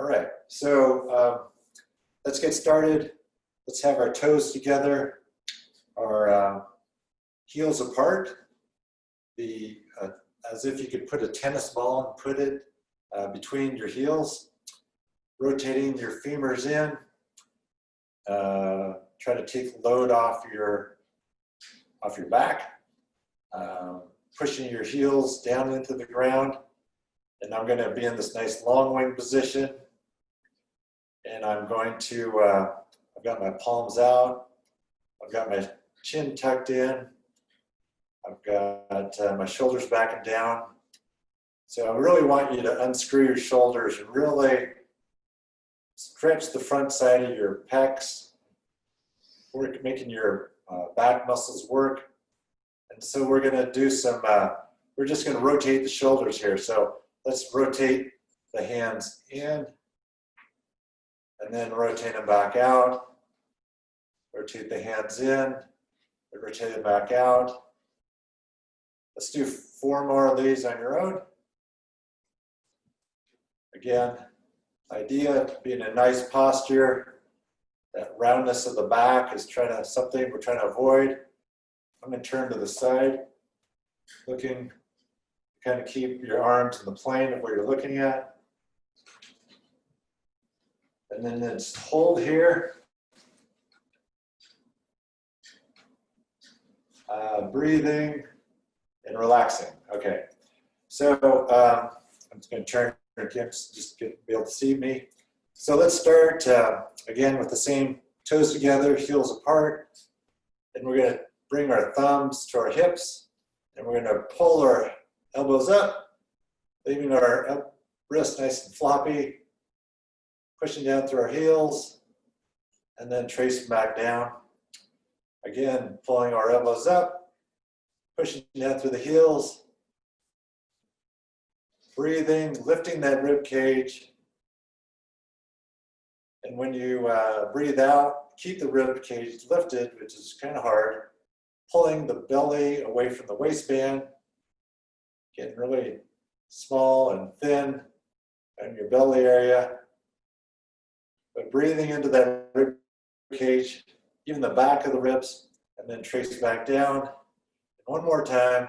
All right, so let's get started. Let's have our toes together, our heels apart, as if you could put a tennis ball and put it between your heels, rotating your femurs in. Try to take the load off your back, pushing your heels down into the ground. And I'm going to be in this nice long wing position. And I'm going to, I've got my palms out. I've got my chin tucked in. I've got my shoulders back and down. So I really want you to unscrew your shoulders and really stretch the front side of your pecs, making your back muscles work. And so we're going to do some, we're just going to rotate the shoulders here. So let's rotate the hands in and then rotate them back out. Rotate the hands in, rotate them back out. Let's do 4 more of these on your own. Again, idea to be in a nice posture. That roundness of the back is something we're trying to avoid. I'm going to turn to the side, looking, kind of keep your arms in the plane of where you're looking at. And then just hold here. Breathing and relaxing. Okay, so I'm just going to turn again, just to be able to see me. So let's start again with the same toes together, heels apart. And we're going to bring our thumbs to our hips. And we're going to pull our elbows up, leaving our wrists nice and floppy, pushing down through our heels, and then tracing back down. Again, pulling our elbows up, pushing down through the heels, breathing, lifting that rib cage. And when you breathe out, keep the rib cage lifted, which is kind of hard, pulling the belly away from the waistband, getting really small and thin in your belly area. But breathing into that rib cage, even the back of the ribs, and then trace back down. And one more time,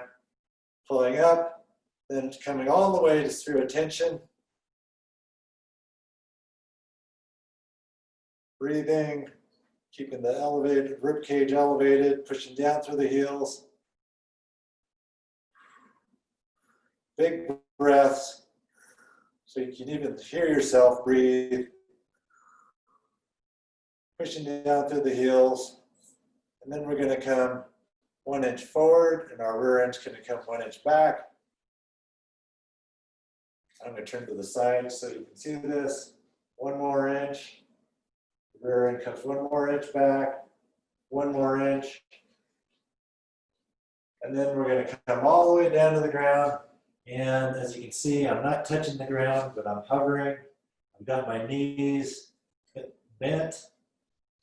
pulling up, then coming all the way just through attention. Breathing, keeping the elevated rib cage elevated, pushing down through the heels. Big breaths, so you can even hear yourself breathe. Pushing down through the heels. And then we're going to come 1 inch forward, and our rear end's going to come 1 inch back. I'm going to turn to the side so you can see this. 1 more inch. The rear end comes 1 more inch back. 1 more inch. And then we're going to come all the way down to the ground. And as you can see, I'm not touching the ground, but I'm hovering. I've got my knees bent.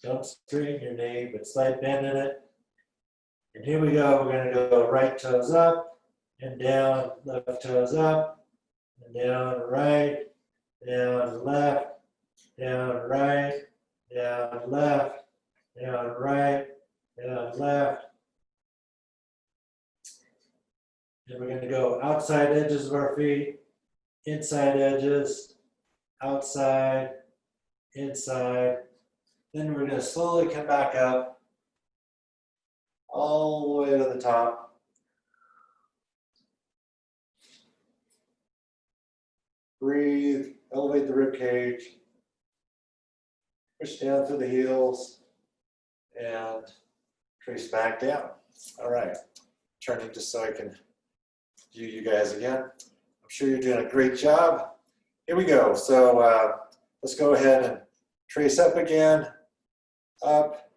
Don't straighten your knee, but slight bend in it. And here we go. We're going to go right toes up and down, left toes up and down, right, down, left, down, right, down, left, down, right, down, left. And we're going to go outside edges of our feet, inside edges, outside, inside. Then we're going to slowly come back up all the way to the top. Breathe, elevate the rib cage, push down through the heels, and trace back down. All right, turning just so I can view you guys again. I'm sure you're doing a great job. Here we go. So let's go ahead and trace up again. Up.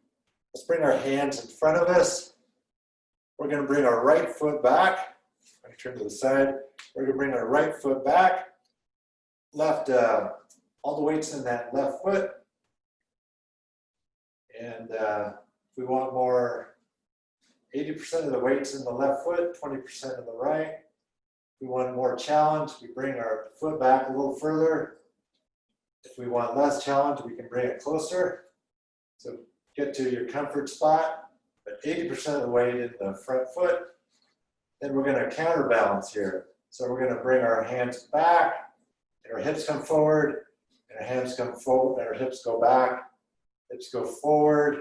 Let's bring our hands in front of us. We're going to bring our right foot back. I'm going to turn to the side. We're going to bring our right foot back. Left, all the weight's in that left foot. And if we want more, 80% of the weight's in the left foot, 20% of the right. If we want more challenge, we bring our foot back a little further. If we want less challenge, we can bring it closer. So get to your comfort spot, but 80% of the weight in the front foot. Then we're going to counterbalance here. So we're going to bring our hands back, and our hips come forward, and our hands come forward, and our hips go back. Hips go forward,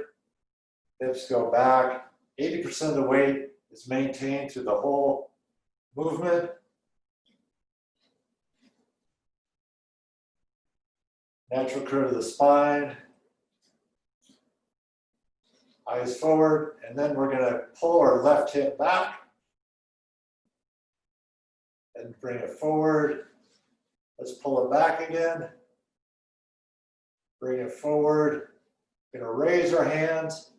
hips go back. 80% of the weight is maintained through the whole movement. Natural curve of the spine. Eyes forward, and then we're going to pull our left hip back and bring it forward. Let's pull it back again. Bring it forward. Going to raise our hands.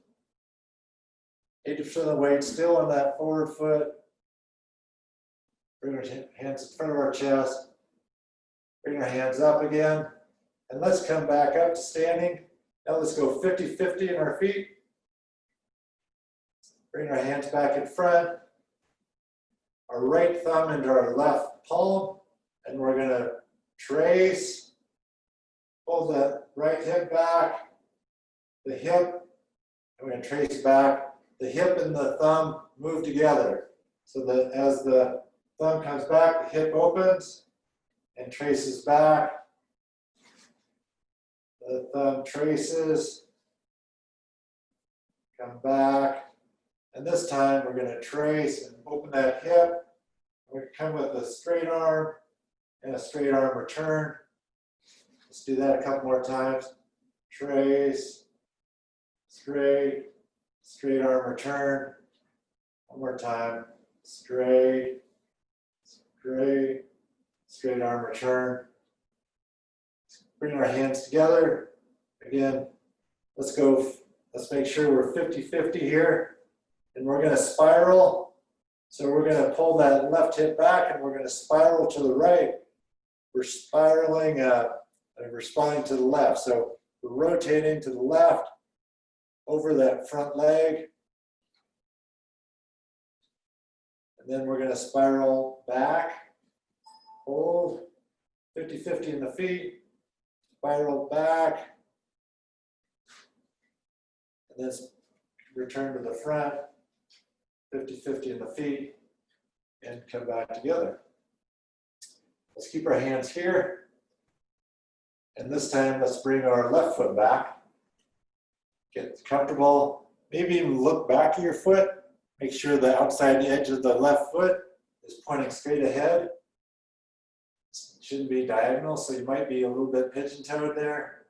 80% of the weight still on that forward foot. Bring our hands in front of our chest. Bring our hands up again. And let's come back up to standing. Now let's go 50-50 in our feet. Bring our hands back in front. Our right thumb into our left palm. And we're going to trace. Pull that right hip back. The hip. And we're going to trace back. The hip and the thumb move together. So that as the thumb comes back, the hip opens and traces back. The thumb traces. Come back. And this time we're going to trace and open that hip. We're going to come with a straight arm and a straight arm return. Let's do that a couple more times. Trace, straight, straight arm return. One more time. Straight, straight, straight arm return. Bring our hands together. Again, let's make sure we're 50-50 here. And we're going to spiral. So we're going to pull that left hip back and we're going to spiral to the right. We're spiraling and responding to the left. So we're rotating to the left over that front leg. And then we're going to spiral back, hold, 50-50 in the feet, spiral back, and then return to the front, 50-50 in the feet, and come back together. Let's keep our hands here. And this time, let's bring our left foot back. Get comfortable. Maybe even look back at your foot. Make sure the outside edge of the left foot is pointing straight ahead. It shouldn't be diagonal, so you might be a little bit pigeon-toed there.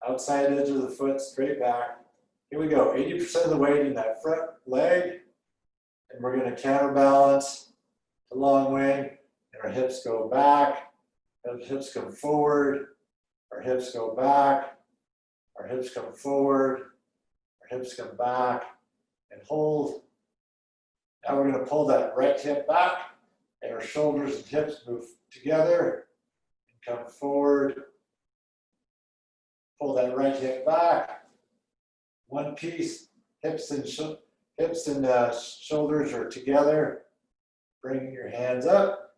Outside edge of the foot, straight back. Here we go, 80% of the weight in that front leg. And we're going to counterbalance the long wing. And our hips go back. Our hips come forward. Our hips go back. Our hips come forward. Our hips come back. And hold. Now we're going to pull that right hip back. And our shoulders and hips move together. And come forward. Pull that right hip back. One piece, hips and shoulders are together. Bring your hands up.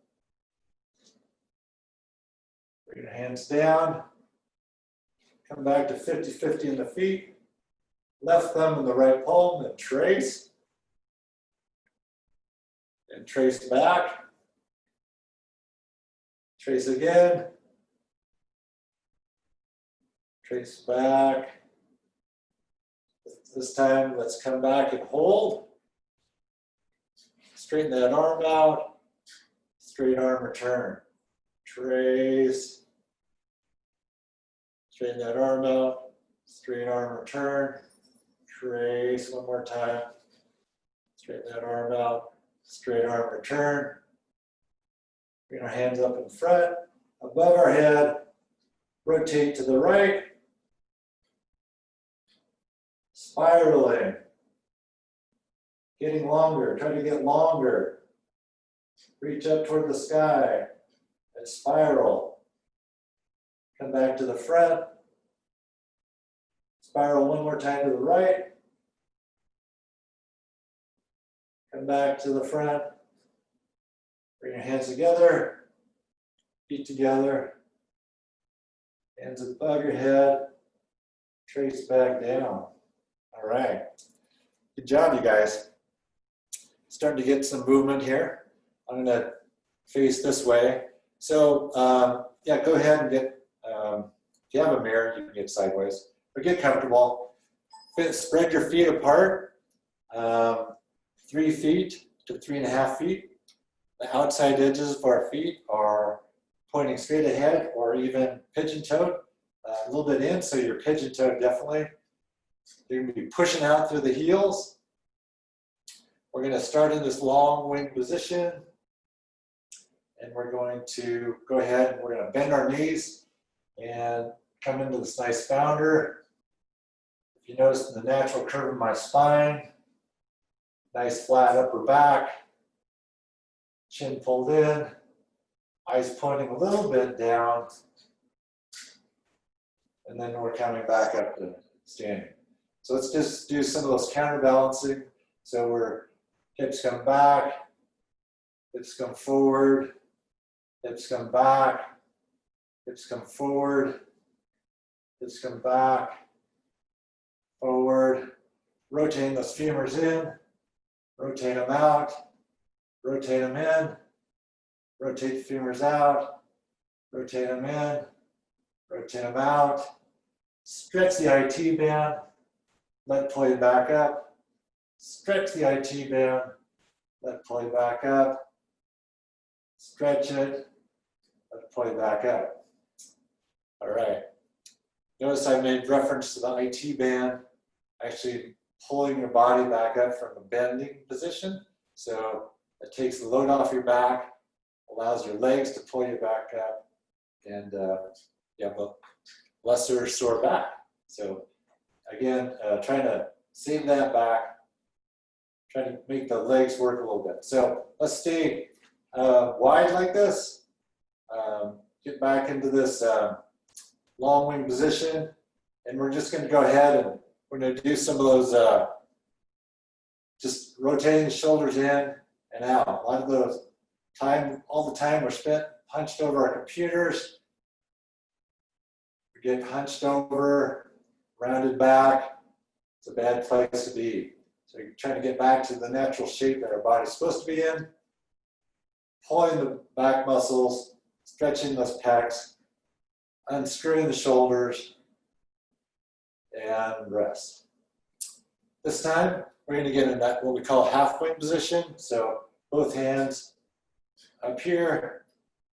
Bring your hands down. Come back to 50-50 in the feet. Left thumb in the right palm, and trace. And trace back. Trace again. Trace back. This time, let's come back and hold. Straighten that arm out. Straight arm return. Trace. Straighten that arm out. Straight arm return. Trace one more time. Straighten that arm out. Straight arm return. Bring our hands up in front, above our head. Rotate to the right. Spiraling. Getting longer. Try to get longer. Reach up toward the sky and spiral. Come back to the front. Spiral one more time to the right. Come back to the front. Bring your hands together. Feet together. Hands above your head, trace back down. All right. Good job, you guys. Starting to get some movement here. I'm going to face this way. So, yeah, go ahead and get, if you have a mirror, you can get sideways, but get comfortable. Spread your feet apart, 3 feet to 3.5 feet. The outside edges of our feet are pointing straight ahead or even pigeon-toed, a little bit in, so you're pigeon-toed definitely. You're going to be pushing out through the heels. We're going to start in this long wing position, and we're going to go ahead and we're going to bend our knees and come into this nice founder. If you notice the natural curve of my spine, nice flat upper back, chin pulled in, eyes pointing a little bit down, and then we're coming back up to standing. So let's just do some of those counterbalancing. So we're hips come back, hips come forward, hips come back, hips come forward, hips come back, forward, rotating those femurs in, rotate them out, rotate them in, rotate the femurs out, rotate them in, rotate them out, stretch the IT band, let pull you back up, stretch the IT band, let pull you back up, stretch it, let pull you back up. All right. Notice I made reference to the IT band, actually pulling your body back up from a bending position. So it takes the load off your back, allows your legs to pull you back up, and you have a lesser sore back. So again, trying to save that back, trying to make the legs work a little bit. So let's stay wide like this. Get back into this long wing position, and we're just going to go ahead and we're going to do some of those just rotating the shoulders in and out. A lot of those all the time we're spent hunched over our computers. We get hunched over, rounded back. It's a bad place to be. So you're trying to get back to the natural shape that our body's supposed to be in. Pulling the back muscles, stretching those pecs, unscrewing the shoulders, and rest. This time, we're going to get in that what we call half wing position. So both hands up here,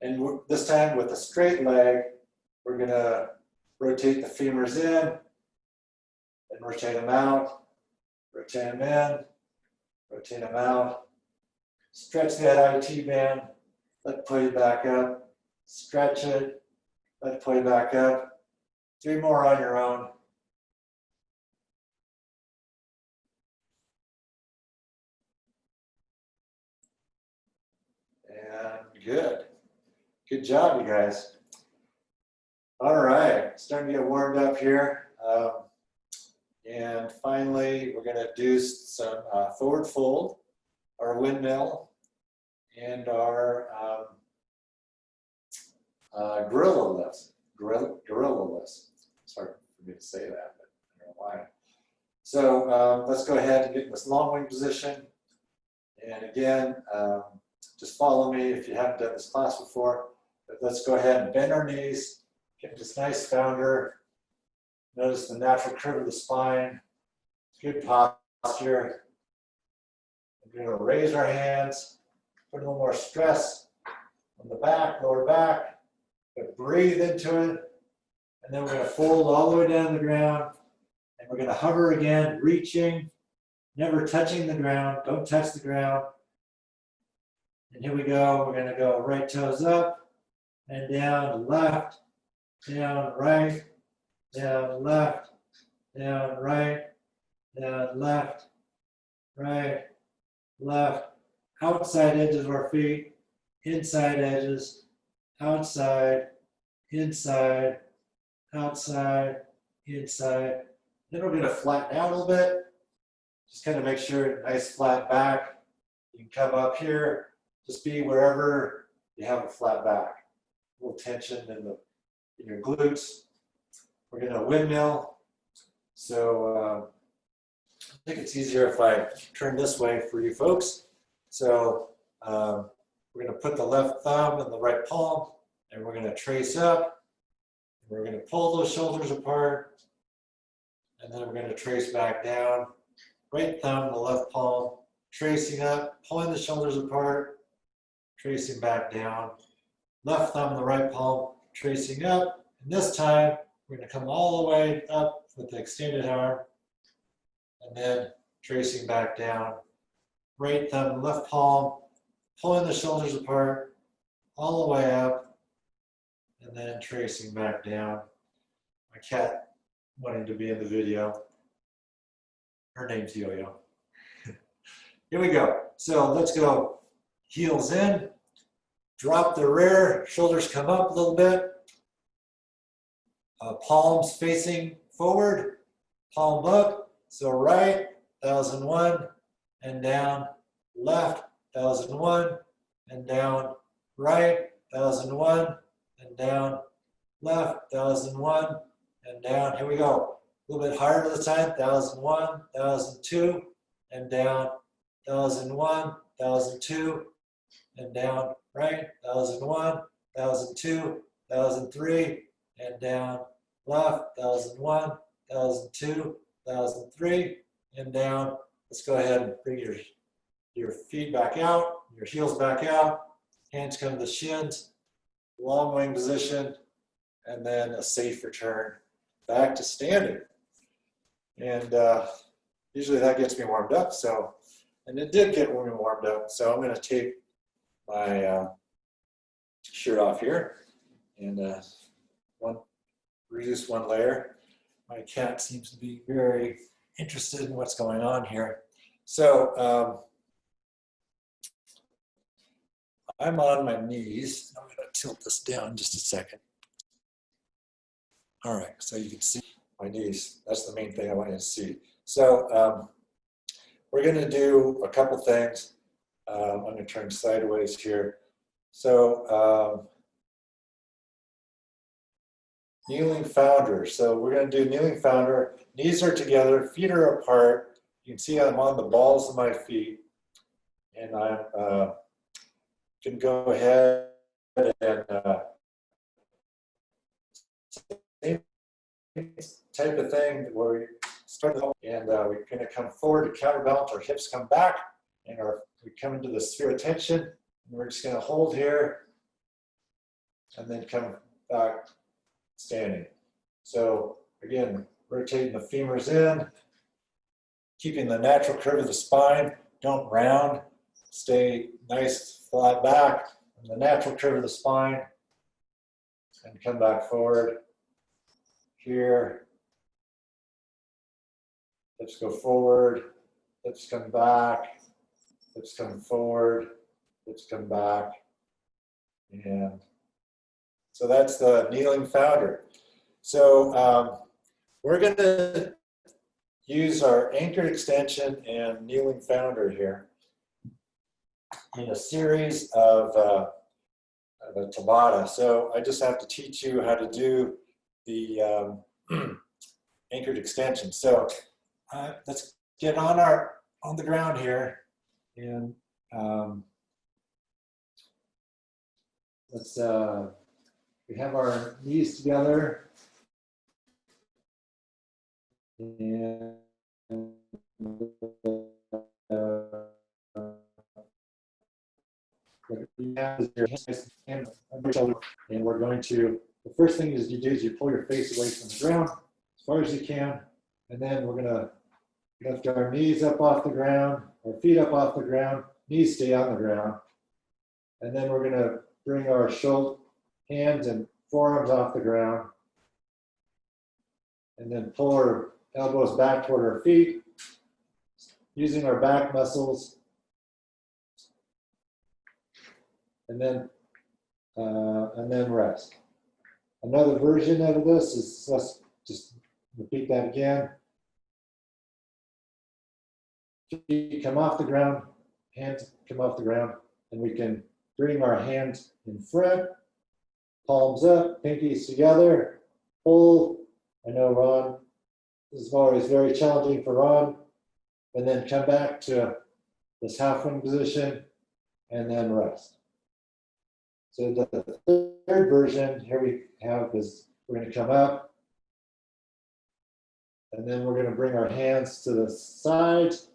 and this time with a straight leg, we're going to rotate the femurs in, and rotate them out, rotate them in, rotate them out, stretch that IT band, let it pull you back up, stretch it, let it pull you back up. 3 more on your own. And good. Good job, you guys. All right, starting to get warmed up here. And finally, we're going to do some forward fold, our windmill, and our gorilla lift. Gorilla lift. It's hard for me to say that, but I don't know why. So let's go ahead and get in this long wing position. And again, just follow me if you haven't done this class before. But let's go ahead and bend our knees, get this nice founder. Notice the natural curve of the spine. Good posture. We're going to raise our hands, put a little more stress on the back, lower back. Breathe into it. And then we're going to fold all the way down to the ground. And we're going to hover again, reaching, never touching the ground. Don't touch the ground. And here we go. We're going to go right toes up and down, left, down, right, down, left, down, right, down, left, right, left. Outside edges of our feet, inside edges, outside, inside, outside, inside. Then we're going to flatten out a little bit. Just kind of make sure nice flat back. You can come up here. Just be wherever you have a flat back. A little tension in your glutes. we're going to windmill. So I think it's easier if I turn this way for you folks. So we're going to put the left thumb in the right palm, and we're going to trace up. We're going to pull those shoulders apart, and then we're going to trace back down. Right thumb in the left palm, tracing up, pulling the shoulders apart, tracing back down. Left thumb in the right palm, tracing up. And this time, we're going to come all the way up with the extended arm, and then tracing back down. Right thumb, left palm, pulling the shoulders apart, all the way up, and then tracing back down. My cat wanting to be in the video. Her name's Yo-Yo. Here we go. So let's go heels in, drop the rear, shoulders come up a little bit, palms facing forward, palm up. So right, 1001, and down, left, 1001, and down, right, 1001, and down, left, 1001, and down. Here we go. A little bit higher this time, 1001, 1002, and down, 1001, 1002, and down, right, 1001, 1002, 1003, and down, left, 1001, 1002, 1003, and down. Let's go ahead and bring your feet back out, your heels back out, hands come to the shins, long wing position, and then a safe return back to standing. And usually that gets me warmed up. So, and it did get me warmed up. So I'm going to take my shirt off here and reduce one layer. My cat seems to be very interested in what's going on here. So I'm on my knees. I'm going to tilt this down just a second. All right, so you can see my knees. That's the main thing I want you to see. So we're going to do a couple things. I'm going to turn sideways here. So kneeling founder. So we're going to do kneeling founder. Knees are together, feet are apart. You can see I'm on the balls of my feet. And I'm can go ahead and same type of thing where we start and we're going to come forward to counterbalance. Our hips come back, and we come into the sphere of tension. And we're just going to hold here, and then come back standing. So again, rotating the femurs in, keeping the natural curve of the spine. Don't round. Stay nice, flat back, and the natural curve of the spine, and come back forward. Here, hips go forward, hips come back, hips come forward, hips come back, and so that's the kneeling founder. So we're going to use our anchored extension and kneeling founder here in a series of the Tabata. So I just have to teach you how to do the anchored extension. So let's get on the ground here, and let's we have our knees together, and and we're going to, the first thing is you do is you pull your face away from the ground as far as you can, and then we're going to lift our knees up off the ground, our feet up off the ground, knees stay on the ground, and then we're going to bring our hands and forearms off the ground, and then pull our elbows back toward our feet, using our back muscles, and then rest. Another version of this is, let's just repeat that again. Feet come off the ground, hands come off the ground, and we can bring our hands in front, palms up, pinkies together, pull I know Ron, this is always very challenging for Ron. And then come back to this half wing position and then rest. So the third version here we have is we're going to come up and then we're going to bring our hands to the sides,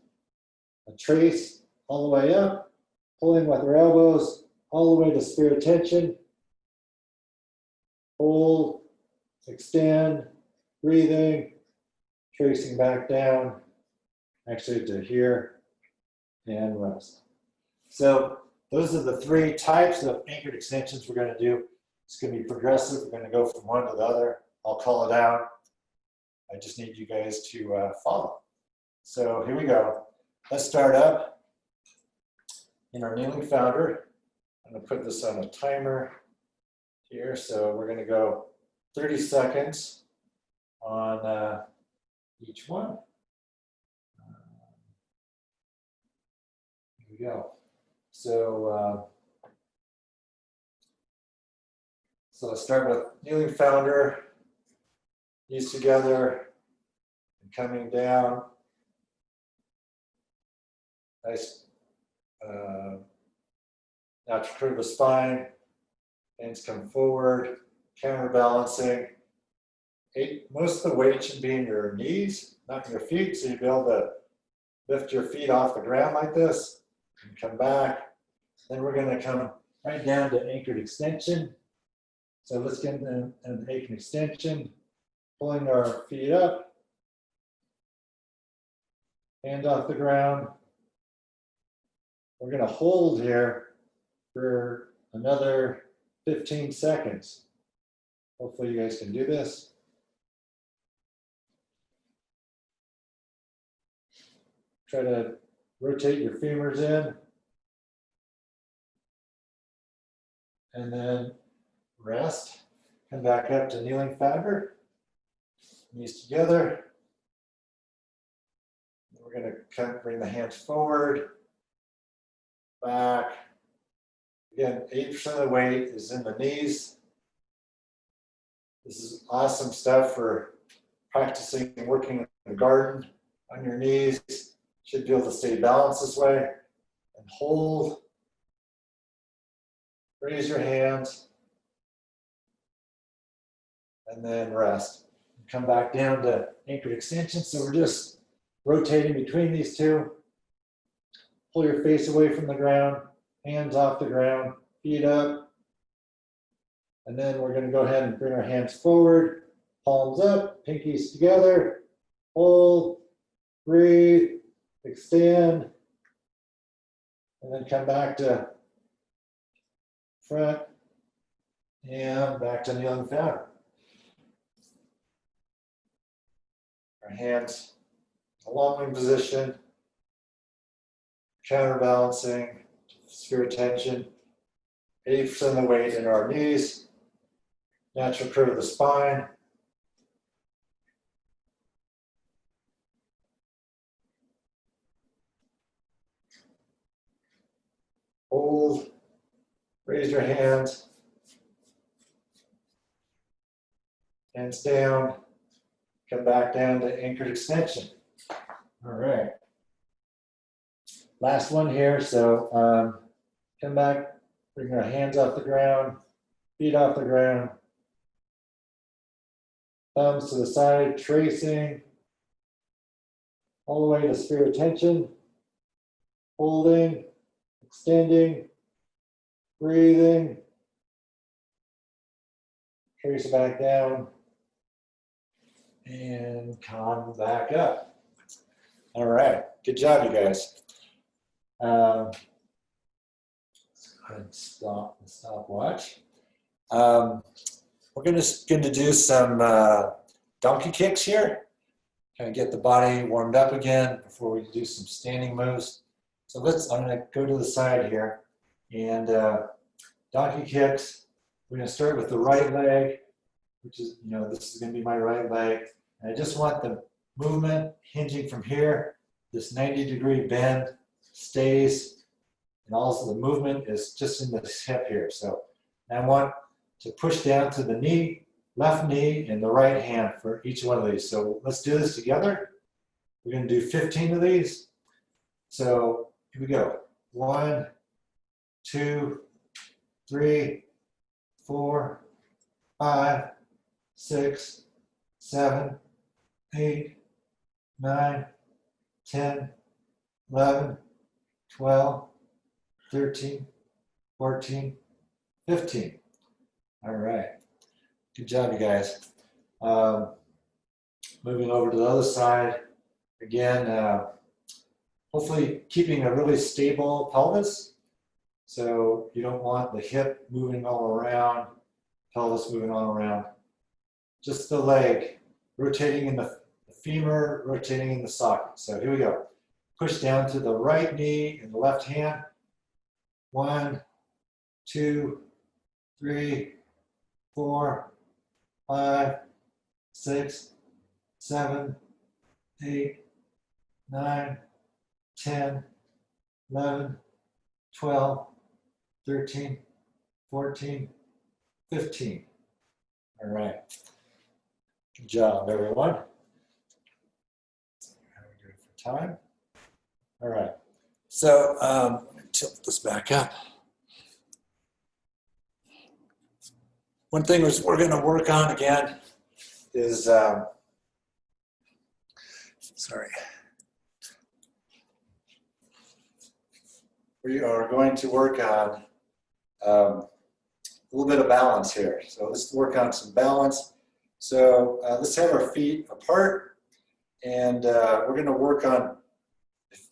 a trace all the way up, pulling with our elbows all the way to spirit tension. Hold, extend, breathing, tracing back down, actually to here, and rest. So those are the three types of anchored extensions we're going to do. It's going to be progressive. We're going to go from one to the other. I'll call it out. I just need you guys to follow. So here we go. Let's start up in our kneeling founder. I'm going to put this on a timer here. So we're going to go 30 seconds on each one. Here we go. So let's start with kneeling founder, knees together, and coming down. Nice natural curve of the spine. Hands come forward, counterbalancing. Most of the weight should be in your knees, not in your feet, so you'll be able to lift your feet off the ground like this and come back. Then we're going to come right down to anchored extension. So let's get an anchored extension, pulling our feet up, hand off the ground. We're going to hold here for another 15 seconds. Hopefully you guys can do this. Try to rotate your femurs in. And then rest. Come back up to kneeling founder. Knees together. We're going to bring the hands forward, back. Again, 80% of the weight is in the knees. This is awesome stuff for practicing and working in the garden on your knees. Should be able to stay balanced this way. And hold. Raise your hands. And then rest. Come back down to anchored extension. So we're just rotating between these two. Pull your face away from the ground, hands off the ground, feet up. And then we're going to go ahead and bring our hands forward, palms up, pinkies together. Hold, breathe, extend, and then come back to front and back to kneeling founder. Our hands in a long wing position, counterbalancing, spirit tension, 80% of the weight in our knees, natural curve of the spine. Hold, raise your hands, hands down, come back down to anchored extension. All right. Last one here, so come back, bring our hands off the ground, feet off the ground, thumbs to the side, tracing, all the way to spirit tension, holding, extending, breathing, trace it back down, and come back up. All right, good job, you guys. Let's go ahead and stop the stopwatch. We're going to do some donkey kicks here. Kind of get the body warmed up again before we do some standing moves. So I'm going to go to the side here and donkey kicks. We're going to start with the right leg, which is, this is going to be my right leg. And I just want the movement hinging from here. This 90-degree bend stays, and also the movement is just in the hip here. So I want to push down to the knee, left knee and the right hand for each one of these. So let's do this together. We're going to do 15 of these. So here we go. 1, 2, 3, 4, 5, 6, 7, 8, 9, 10, 11, 12, 13, 14, 15. All right. Good job, you guys. Moving over to the other side. Again, hopefully keeping a really stable pelvis. So you don't want the hip moving all around, pelvis moving all around. Just the leg rotating in the femur, rotating in the socket. So here we go. Push down to the right knee and the left hand. 1, 2, 3, 4, 5, 6, 7, 8, 9, 10, 11, 12, 13, 14, 15. All right. Good job, everyone. How are we doing for time? All right. So let me tilt this back up. One thing we're going to work on again is, we are going to work on a little bit of balance here. So let's work on some balance. So let's have our feet apart, and we're going to work on,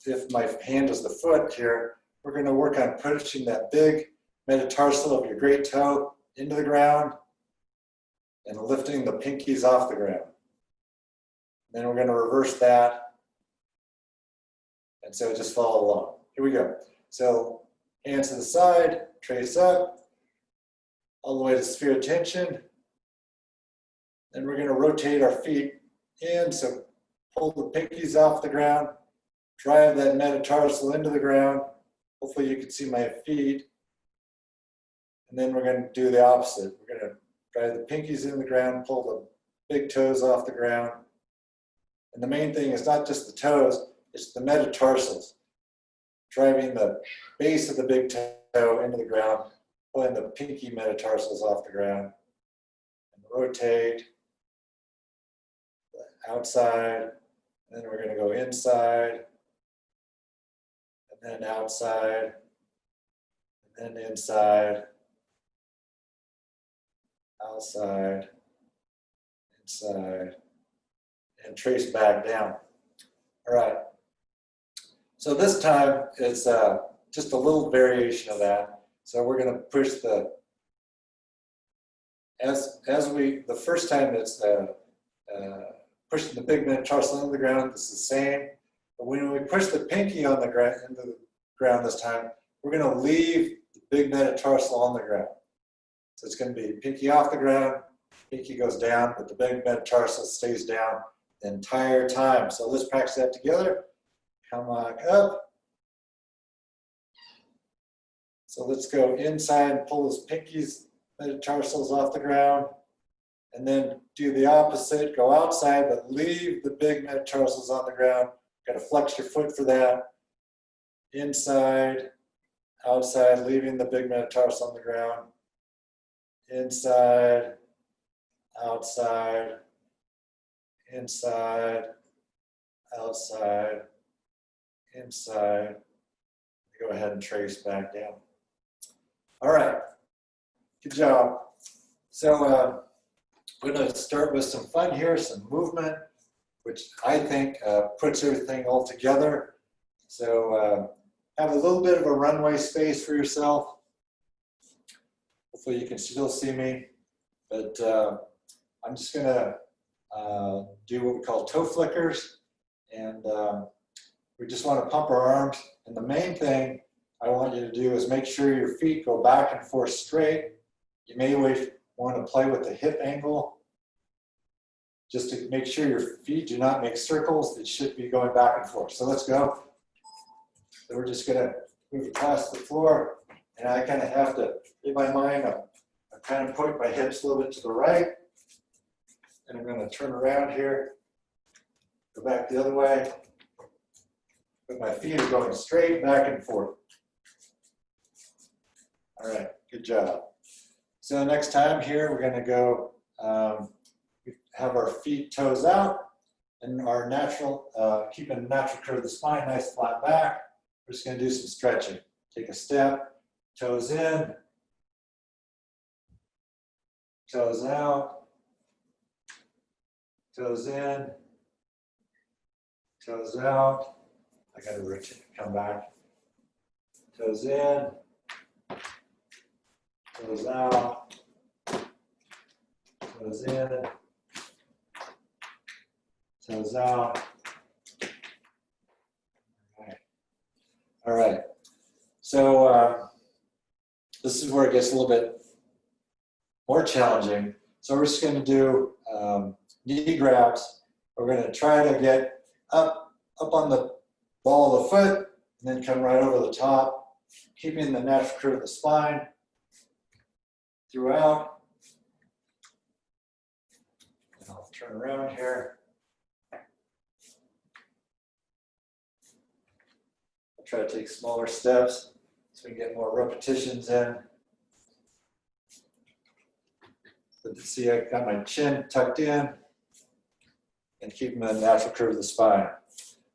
if my hand is the foot here, we're going to work on pushing that big metatarsal of your great toe into the ground and lifting the pinkies off the ground. Then we're going to reverse that, and so just follow along. Here we go. So hands to the side, trace up, all the way to sphere of tension. Then we're going to rotate our feet in, so pull the pinkies off the ground, drive that metatarsal into the ground. Hopefully you can see my feet. And then we're going to do the opposite. We're going to drive the pinkies in the ground, pull the big toes off the ground. And the main thing is not just the toes, it's the metatarsals. Driving the base of the big toe into the ground, pulling the pinky metatarsals off the ground. And rotate outside, and then we're going to go inside, and then outside, and then inside, outside, inside, and trace back down. All right. So this time it's just a little variation of that. So we're going to push the, the first time it's pushing the big metatarsal into the ground, this is the same. But when we push the pinky on the ground, into the ground this time, we're going to leave the big metatarsal on the ground. So it's going to be pinky off the ground, pinky goes down, but the big metatarsal stays down the entire time. So let's practice that together. Come back up. So let's go inside and pull those pinkies, metatarsals off the ground. And then do the opposite, go outside, but leave the big metatarsals on the ground. Got to flex your foot for that. Inside, outside, leaving the big metatarsal on the ground. Inside, outside, inside, outside, inside. Go ahead and trace back down. All right, good job. So we're going to start with some fun here, some movement, which I think puts everything all together. So have a little bit of a runway space for yourself. Hopefully you can still see me, but I'm just going to do what we call toe flickers, and we just want to pump our arms. And the main thing I want you to do is make sure your feet go back and forth straight. You may want to play with the hip angle just to make sure your feet do not make circles. They should be going back and forth. So let's go. So we're just going to move across the floor, and I kind of have to, in my mind, I'm kind of putting my hips a little bit to the right. And I'm going to turn around here, go back the other way. But my feet are going straight back and forth. All right, good job. So next time here, we're going to go have our feet toes out and our natural, keeping a natural curve of the spine, nice flat back. We're just going to do some stretching. Take a step, toes in, toes out, toes in, toes out. I got to rotate, come back. Toes in, toes out, toes in, toes out. All right. So this is where it gets a little bit more challenging. So we're just going to do knee grabs. We're going to try to get up on the ball of the foot and then come right over the top, keeping the natural curve of the spine throughout. And I'll turn around here. I'll try to take smaller steps so we can get more repetitions in. But see, I got my chin tucked in and keeping the natural curve of the spine.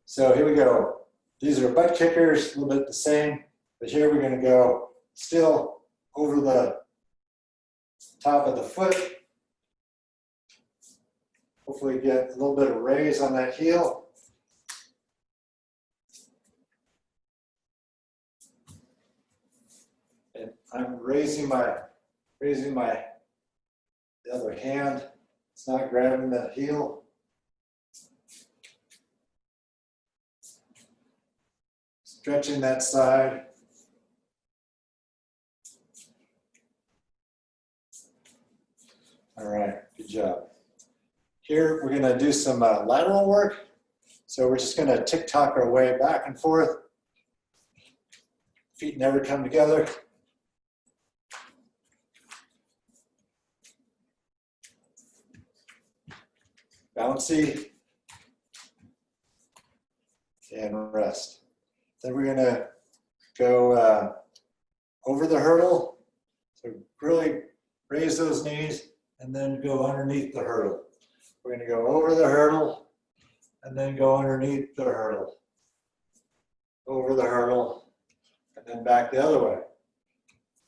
So here we go. These are butt kickers, a little bit the same, but here we're going to go still over the top of the foot. Hopefully get a little bit of raise on that heel. And I'm raising my the other hand. It's not grabbing that heel. Stretching that side. All right, good job. Here we're going to do some lateral work. So we're just going to tick-tock our way back and forth. Feet never come together. Bouncy. And rest. Then we're going to go over the hurdle. So really raise those knees and then go underneath the hurdle. We're going to go over the hurdle and then go underneath the hurdle. Over the hurdle and then back the other way.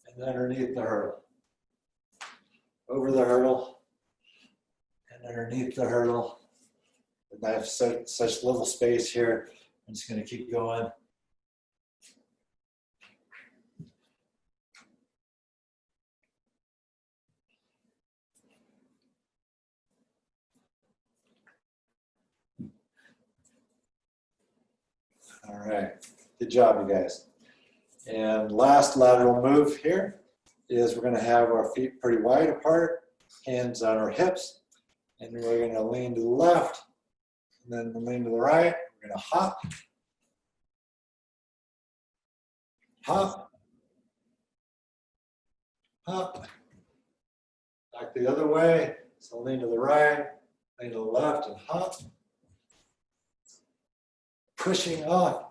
And underneath the hurdle. Over the hurdle and underneath the hurdle. And I have such little space here. I'm just going to keep going. All right, good job, you guys. And last lateral move here is we're going to have our feet pretty wide apart, hands on our hips, and we're going to lean to the left, and then lean to the right. We're going to hop, hop, hop, back the other way. So lean to the right, lean to the left, and hop. Pushing off.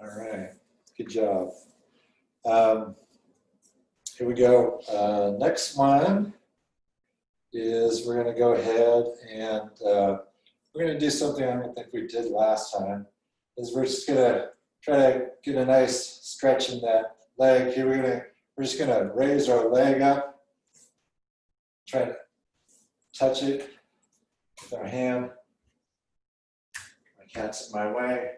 All right, good job. Here we go. Next one is we're going to go ahead and we're going to do something I don't think we did last time. Is we're just going to try to get a nice stretch in that leg. Here we're just going to raise our leg up, try to touch it with our hand. My cat's in my way.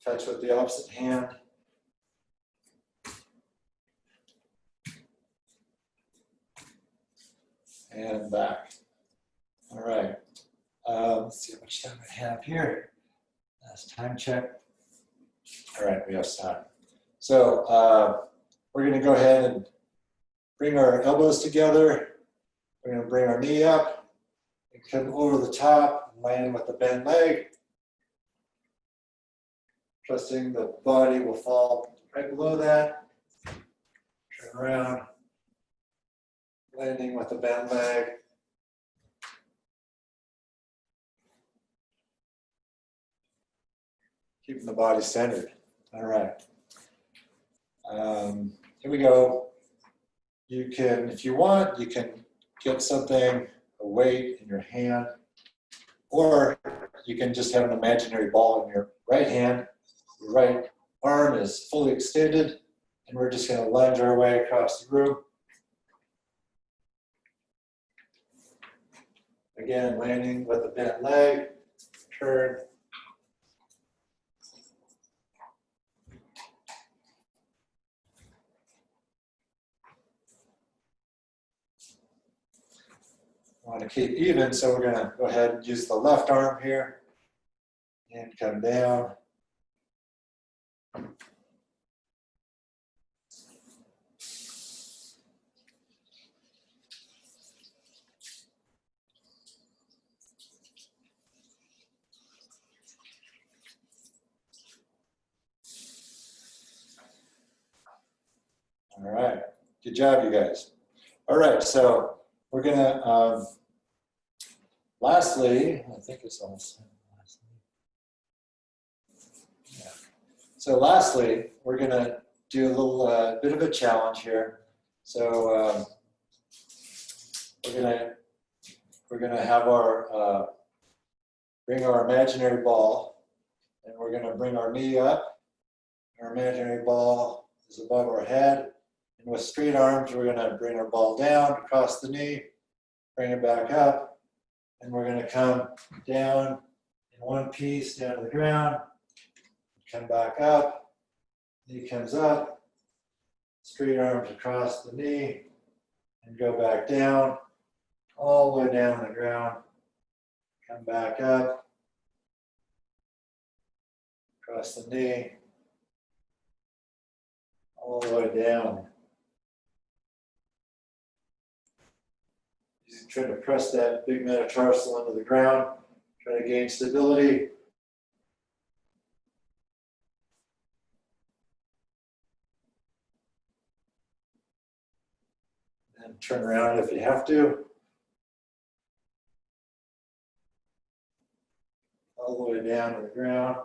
Touch with the opposite hand. And back. All right. Let's see how much time I have here. Last time check. All right, we have time. So we're going to go ahead and bring our elbows together. We're going to bring our knee up and come over the top, land with the bent leg. Trusting the body will fall right below that. Turn around. Landing with the bent leg. Keeping the body centered. All right. Here we go. You can, if you want, you can get something, a weight in your hand, or you can just have an imaginary ball in your right hand. Your right arm is fully extended, and we're just going to lunge our way across the room. Again, landing with a bent leg, turn. I want to keep even, so we're going to go ahead and use the left arm here and come down. All right, good job, you guys. All right, so we're going to, lastly, I think it's almost, yeah. So lastly, we're going to do a little bit of a challenge here. So we're gonna have our bring our imaginary ball, and we're gonna bring our knee up. Our imaginary ball is above our head, and with straight arms, we're gonna bring our ball down across the knee, bring it back up, and we're gonna come down in one piece down to the ground, come back up, knee comes up, straight arms across the knee, and go back down, all the way down to the ground, come back up, across the knee, all the way down. Just trying to press that big metatarsal into the ground, try to gain stability. And turn around if you have to. All the way down to the ground.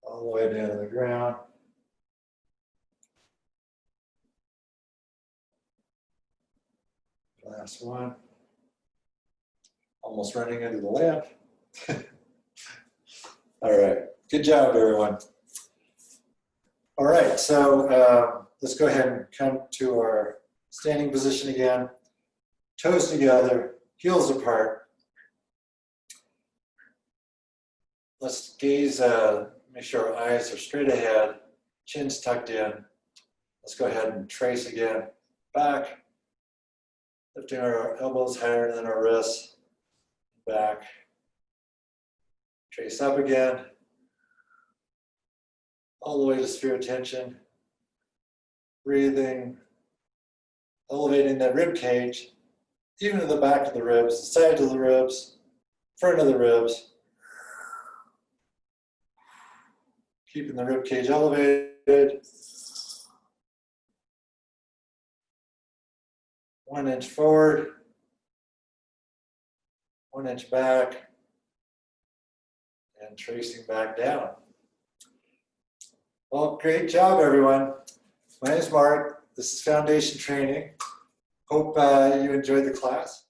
All the way down to the ground. Last one. Almost running into the lamp. All right, good job, everyone. All right, so let's go ahead and come to our standing position again. Toes together, heels apart. Let's gaze, make sure our eyes are straight ahead, chin's tucked in. Let's go ahead and trace again. Back, lifting our elbows higher than our wrists. Back. Trace up again. All the way to sphere tension. Breathing, elevating that rib cage, even to the back of the ribs, the sides of the ribs, front of the ribs. Keeping the rib cage elevated. 1 inch forward, 1 inch back, and tracing back down. Well, great job, everyone. My name is Mark. This is Foundation Training. Hope you enjoyed the class.